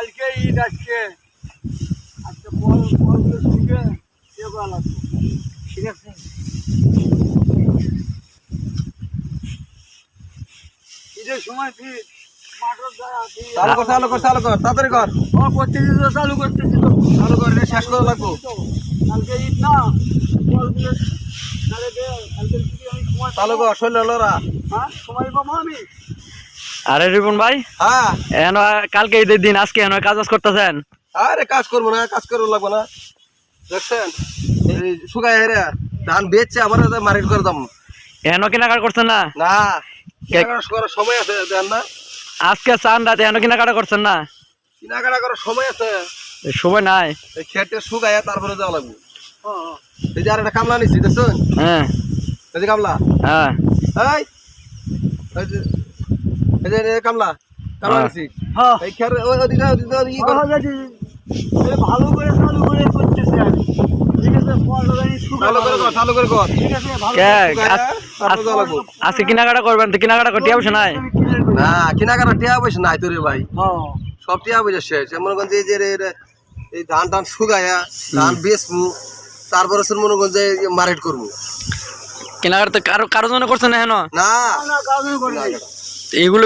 কালকে ঈদ আজকে আজকে ফলগুলো শুকে ইয়ে করা লাগবে। ঠিক আছে, ঈদের সময় ফির মাঠের জায়গা চালু কর তাড়াতাড়ি কর। করতেছি তো, চালু করতেছি তো। চালু কর, এটা শেষ করা লাগবো। কালকে ঈদ না, ফলগুলো তাহলে কালকে যদি আমি সময় চালু কর, শৈল লরা। হ্যাঁ সময় পাবো আমি। আরে রিপন ভাই, হ্যাঁ, এখন কালকে ঈদের দিন, আজকে এখন কাজ করতেছেন? আরে কাজ করবো না, কাজ করবো লাগবো না। দেখছেন এই শুকায় হেরে ধান বেচছে, আবার মার্কেট করে দাম এখন কেনাকাটা করছেন না? না। কেনাকাটা করার সময় আছে, দেন না। আজকে চান রাতে এখন কেনাকাটা করছেন না? কেনাকাটা করার সময় আছে, সময় নাই। এই খেটে শুকায় তারপরে যাওয়া লাগবে। হ্যাঁ এই যে আর একটা কামলা নিচ্ছি, দেখছেন হ্যাঁ এই যে কামলা, হ্যাঁ এই এই যে কামলা হ্যাঁ। নিচ্ছি। হ্যাঁ এই খের ই কর, ভালো করে চালু করে করতেছি আমি। ঠিক আছে, ফলটা চালু করে কর। ঠিক আছে, ভালো কে? শুকায় তারপরে যাওয়া লাগবে। আজকে কেনাকাটা করবেন তো কেনাকাটা করতে অবশ্য নাই। না, কেনাকাটা টিয়া পয়সা নাই তো রে ভাই, হ্যাঁ সব টিয়া পয়সা শেষ। মনে করেন যে এই যে এই ধান টান শুকায়া ধান বেচমু, তারপরে মনে করেন যে মার্কেট করবো। কেনাকাটা তো কারো কারো জন্য করছেন না? এখন না না, কাজ আমি করি নাই। এইগুলো